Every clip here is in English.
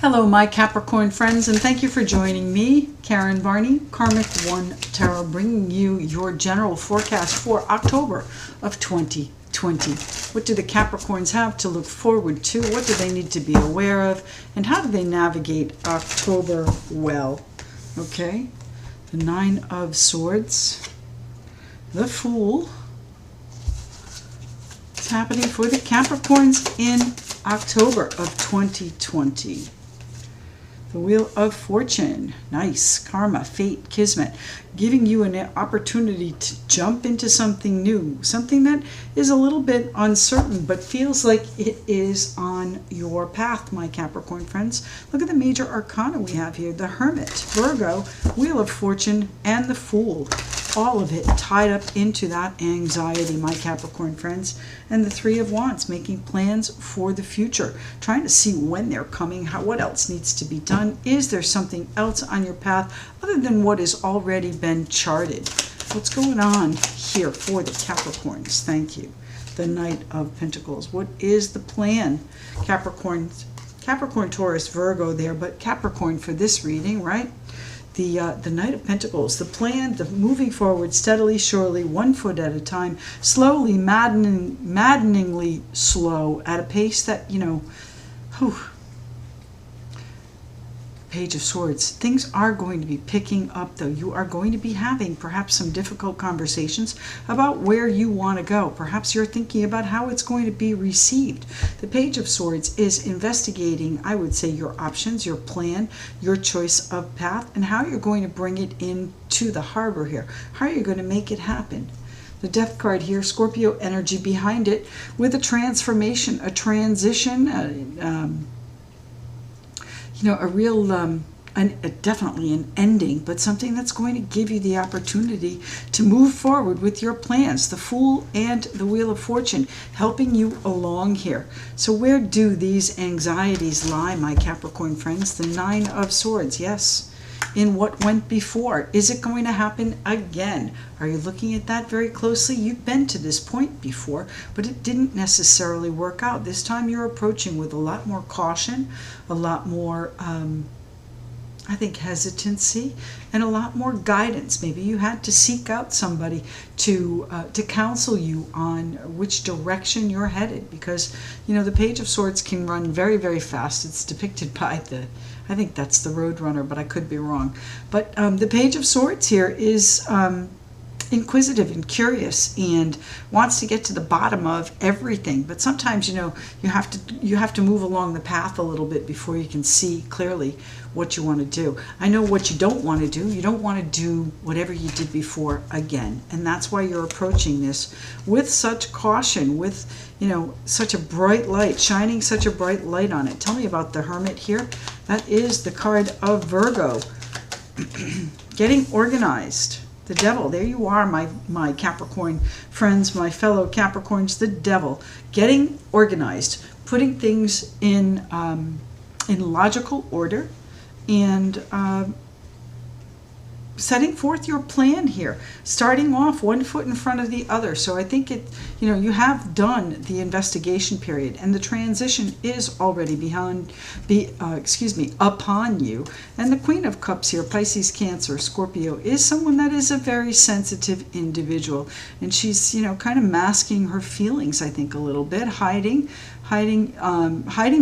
Hello, my Capricorn friends, and thank you for joining me, Karen Barney, Karmic One Tarot, bringing you your general forecast for October of 2020. What do the Capricorns have to look forward to? What do they need to be aware of? And how do they navigate October well? Okay, the Nine of Swords, the Fool. What's happening for the Capricorns in October of 2020? The Wheel of Fortune, nice, karma, fate, kismet, giving you an opportunity to jump into something new, something that is a little bit uncertain, but feels like it is on your path, my Capricorn friends. Look at the major arcana we have here, the Hermit, Virgo, Wheel of Fortune, and the Fool. All of it tied up into that anxiety, my Capricorn friends. And the Three of Wands, making plans for the future, trying to see when they're coming, what else needs to be done. Is there something else on your path other than what has already been charted? What's going on here for the Capricorns? Thank you. The Knight of Pentacles. What is the plan? Capricorn, Taurus, Virgo there, but Capricorn for this reading, right? The Knight of Pentacles, the plan, the moving forward steadily, surely, 1 foot at a time, slowly, maddeningly slow, at a pace that, Page of Swords. Things are going to be picking up, though. You are going to be having perhaps some difficult conversations about where you want to go. Perhaps you're thinking about how it's going to be received. The Page of Swords is investigating, I would say, your options, your plan, your choice of path, and how you're going to bring it into the harbor here. How are you going to make it happen? The Death card here, Scorpio energy behind it, with a transformation, a transition, a real, definitely an ending, but something that's going to give you the opportunity to move forward with your plans. The Fool and the Wheel of Fortune helping you along here. So where do these anxieties lie, my Capricorn friends? The Nine of Swords, yes. In what went before. Is it going to happen again? Are you looking at that very closely? You've been to this point before, but it didn't necessarily work out. This time you're approaching with a lot more caution, a lot more, I think, hesitancy, and a lot more guidance. Maybe you had to seek out somebody to counsel you on which direction you're headed, because, the Page of Swords can run very, very fast. It's depicted by I think that's the Roadrunner, but I could be wrong. But the Page of Swords here is inquisitive and curious and wants to get to the bottom of everything. But sometimes, you have to move along the path a little bit before you can see clearly what you want to do. I know what you don't want to do. You don't want to do whatever you did before again. And that's why you're approaching this with such caution, with, such a bright light, shining such a bright light on it. Tell me about the Hermit here. That is the card of Virgo. Getting organized. The Devil, there you are, my Capricorn friends, my fellow Capricorns, the Devil. Getting organized, putting things in logical order, and setting forth your plan here, starting off 1 foot in front of the other. So I think you have done the investigation period, and the transition is already upon you. And the Queen of Cups here, Pisces, Cancer, Scorpio, is someone that is a very sensitive individual, and she's kind of masking her feelings, I think, a little bit, hiding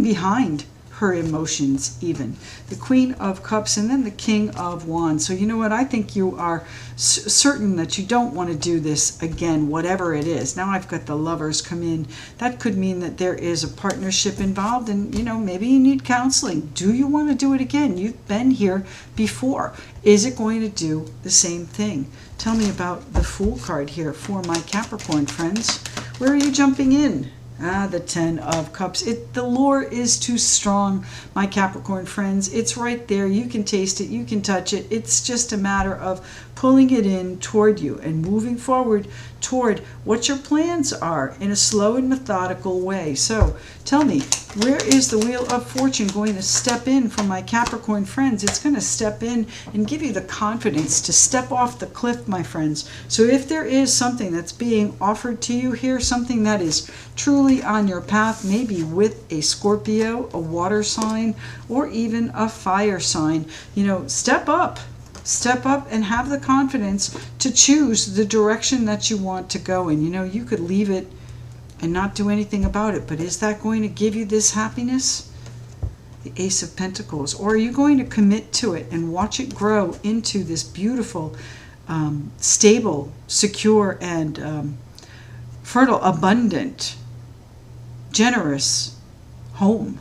behind her emotions even. The Queen of Cups, and then the King of Wands. So you know what? I think you are certain that you don't want to do this again, whatever it is. Now I've got the Lovers come in. That could mean that there is a partnership involved, and maybe you need counseling. Do you want to do it again? You've been here before. Is it going to do the same thing? Tell me about the Fool card here for my Capricorn friends. Where are you jumping in? The Ten of Cups. The lure is too strong, my Capricorn friends. It's right there. You can taste it. You can touch it. It's just a matter of pulling it in toward you and moving forward toward what your plans are in a slow and methodical way. So tell me, Where is the Wheel of Fortune going to step in for my Capricorn friends? It's going to step in and give you the confidence to step off the cliff, my friends. So if there is something that's being offered to you here, something that is truly on your path, maybe with a Scorpio, a water sign, or even a fire sign, you know, step up. Step up and have the confidence to choose the direction that you want to go in. You know, you could leave it and not do anything about it, but is that going to give you this happiness? The Ace of Pentacles. Or are you going to commit to it and watch it grow into this beautiful, stable, secure, and fertile, abundant, generous home?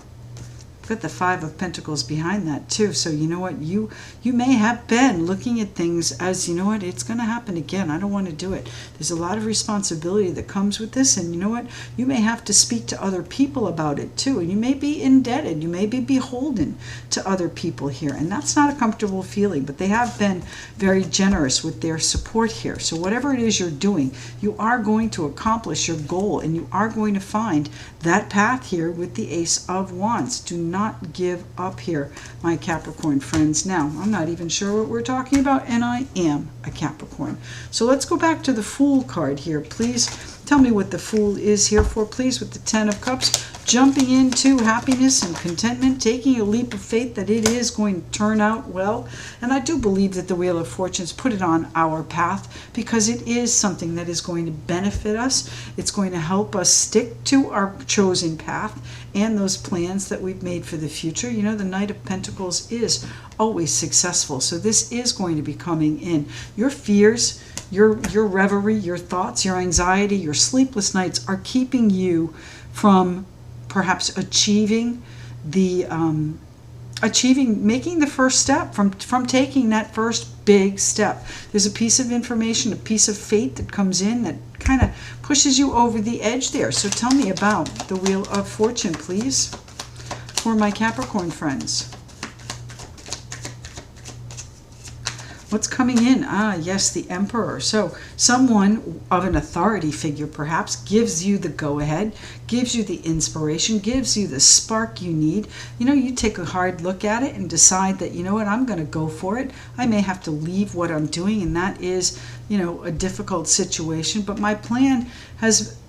Got the Five of Pentacles behind that too. So you know what, you may have been looking at things as, you know what, it's going to happen again, I don't want to do it. There's a lot of responsibility that comes with this, and you know what, you may have to speak to other people about it too, and you may be indebted, you may be beholden to other people here, and that's not a comfortable feeling, but they have been very generous with their support here. So whatever it is you're doing, you are going to accomplish your goal, and you are going to find that path here with the Ace of Wands. Do not give up here, my Capricorn friends. Now, I'm not even sure what we're talking about, and I am a Capricorn. So let's go back to the Fool card here. Please tell me what the Fool is here for, please, with the Ten of Cups. Jumping into happiness and contentment, taking a leap of faith that it is going to turn out well. And I do believe that the Wheel of Fortune's put it on our path because it is something that is going to benefit us. It's going to help us stick to our chosen path and those plans that we've made for the future. You know, the Knight of Pentacles is always successful. So this is going to be coming in. Your fears, your reverie, your thoughts, your anxiety, your sleepless nights are keeping you from perhaps achieving the making the first step, from taking that first big step. There's a piece of information, a piece of fate that comes in that kind of pushes you over the edge there. So tell me about the Wheel of Fortune, please, for my Capricorn friends. What's coming in? Ah, yes, the Emperor. So someone of an authority figure perhaps gives you the go-ahead, gives you the inspiration, gives you the spark you need. You know, you take a hard look at it and decide that, you know what, I'm going to go for it. I may have to leave what I'm doing, and that is, you know, a difficult situation, but my plan is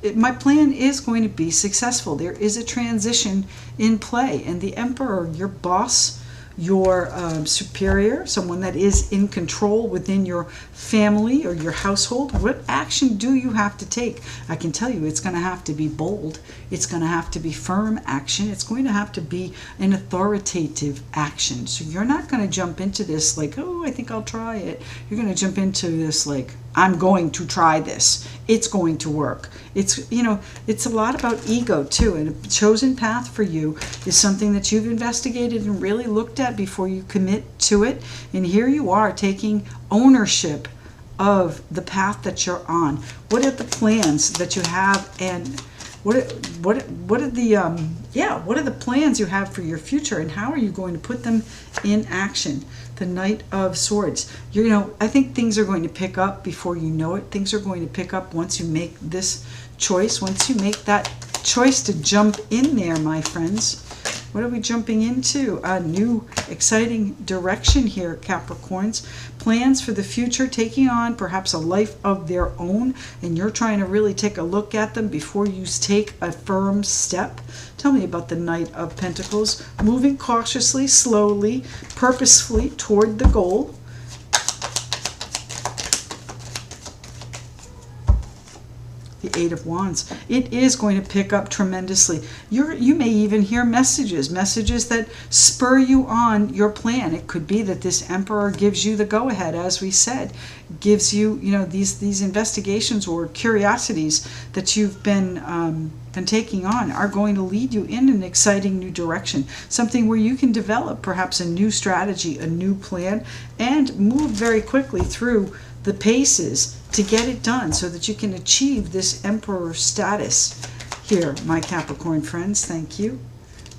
going to be successful. There is a transition in play, and the Emperor, your boss, your superior, someone that is in control within your family or your household, what action do you have to take? I can tell you it's going to have to be bold. It's going to have to be firm action. It's going to have to be an authoritative action. So you're not going to jump into this like, oh, I think I'll try it. You're going to jump into this like, I'm going to try this. It's going to work. It's, you know, it's a lot about ego too. And a chosen path for you is something that you've investigated and really looked at before you commit to it. And here you are taking ownership of the path that you're on. What are the plans that you have, and what are the plans you have for your future, and how are you going to put them in action? The Knight of Swords. You know, I think things are going to pick up before you know it. Things are going to pick up once you make this choice, once you make that choice to jump in there, my friends. What are we jumping into? A new exciting direction here, Capricorns. Plans for the future, taking on perhaps a life of their own, and you're trying to really take a look at them before you take a firm step. Tell me about the Knight of Pentacles. Moving cautiously, slowly, purposefully toward the goal. The Eight of Wands. It is going to pick up tremendously. You may even hear messages that spur you on your plan. It could be that this Emperor gives you the go-ahead, as we said, gives you, you know, these investigations or curiosities that you've been taking on are going to lead you in an exciting new direction, something where you can develop perhaps a new strategy, a new plan, and move very quickly through the paces to get it done so that you can achieve this Emperor status here, my Capricorn friends. Thank you.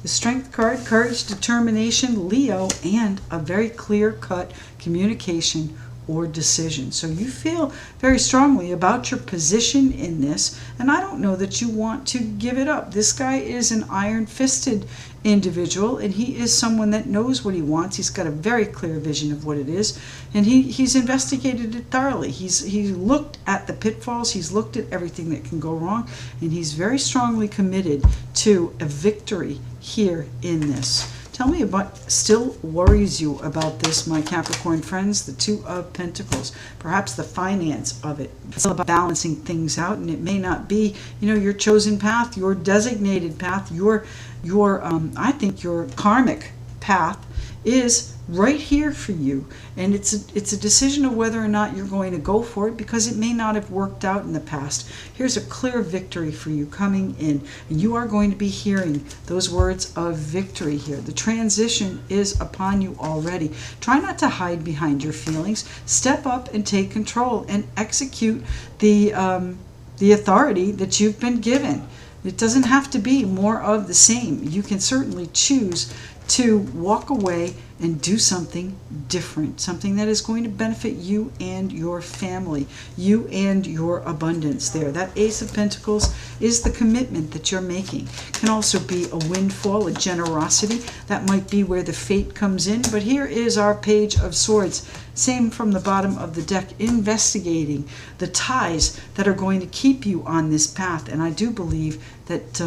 The Strength card, courage, determination, Leo, and a very clear-cut communication or decision. So you feel very strongly about your position in this, and I don't know that you want to give it up. This guy is an iron-fisted individual, and he is someone that knows what he wants. He's got a very clear vision of what it is, and he's investigated it thoroughly. He's looked at the pitfalls, he's looked at everything that can go wrong, and he's very strongly committed to a victory here in this. Tell me what still worries you about this, my Capricorn friends. The Two of Pentacles, perhaps the finance of it. It's all about balancing things out, and it may not be, your chosen path, your designated path, your I think your karmic path is right here for you, and it's a decision of whether or not you're going to go for it, because it may not have worked out in the past. Here's a clear victory for you coming in, and you are going to be hearing those words of victory here. The transition is upon you already. Try not to hide behind your feelings. Step up and take control and execute the authority that you've been given. It doesn't have to be more of the same. You can certainly choose to walk away and do something different, something that is going to benefit you and your family, you and your abundance there. That Ace of Pentacles is the commitment that you're making. Can also be a windfall, a generosity. That might be where the fate comes in. But here is our Page of Swords. Same from the bottom of the deck, investigating the ties that are going to keep you on this path. And I do believe that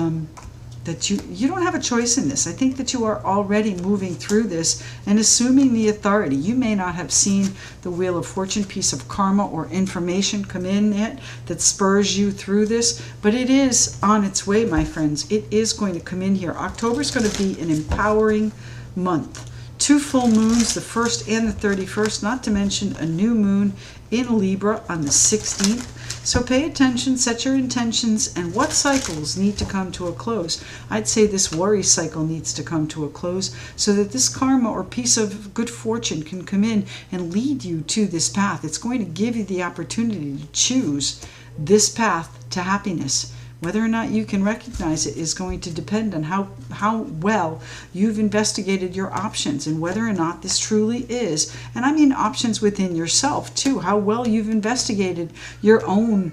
that you don't have a choice in this. I think that you are already moving through this and assuming the authority. You may not have seen the Wheel of Fortune, piece of karma or information come in yet that spurs you through this, but it is on its way, my friends. It is going to come in here. October is going to be an empowering month. 2 full moons, the 1st and the 31st, not to mention a new moon in Libra on the 16th. So pay attention, set your intentions, and what cycles need to come to a close. I'd say this worry cycle needs to come to a close so that this karma or piece of good fortune can come in and lead you to this path. It's going to give you the opportunity to choose this path to happiness. Whether or not you can recognize it is going to depend on how well you've investigated your options and whether or not this truly is. And I mean options within yourself too. How well you've investigated your own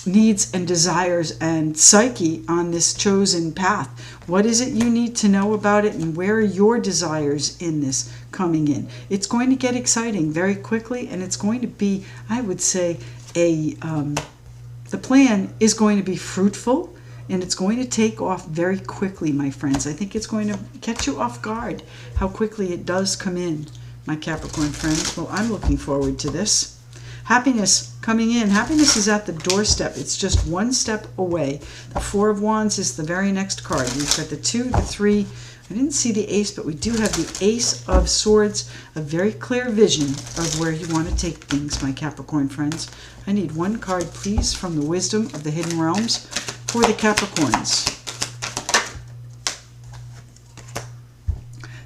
needs and desires and psyche on this chosen path. What is it you need to know about it, and where are your desires in this coming in? It's going to get exciting very quickly, and it's going to be, I would say, the plan is going to be fruitful, and it's going to take off very quickly, my friends. I think it's going to catch you off guard how quickly it does come in, my Capricorn friends. Well, I'm looking forward to this. Happiness coming in. Happiness is at the doorstep. It's just one step away. The 4 of Wands is the very next card. We've got the 2, the 3. I didn't see the Ace, but we do have the Ace of Swords, a very clear vision of where you want to take things, my Capricorn friends. I need one card, please, from the Wisdom of the Hidden Realms for the Capricorns.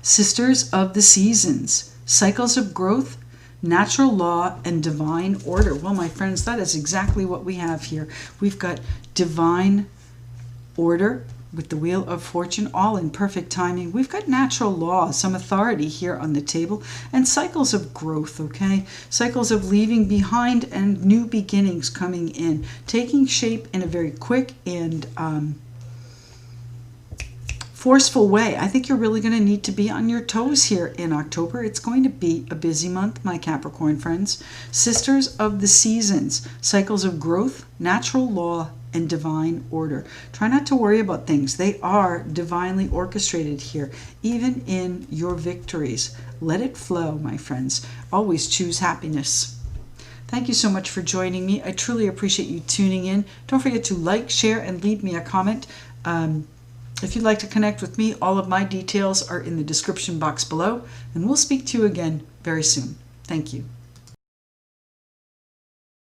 Sisters of the Seasons, cycles of growth, natural law, and divine order. Well, my friends, that is exactly what we have here. We've got divine order with the Wheel of Fortune, all in perfect timing. We've got natural law, some authority here on the table, and cycles of growth, okay? Cycles of leaving behind and new beginnings coming in, taking shape in a very quick and forceful way. I think you're really going to need to be on your toes here in October. It's going to be a busy month, my Capricorn friends. Sisters of the Seasons, cycles of growth, natural law, and divine order. Try not to worry about things. They are divinely orchestrated here, even in your victories. Let it flow, my friends. Always choose happiness. Thank you so much for joining me. I truly appreciate you tuning in. Don't forget to like, share, and leave me a comment. If you'd like to connect with me, all of my details are in the description box below, and we'll speak to you again very soon. Thank you.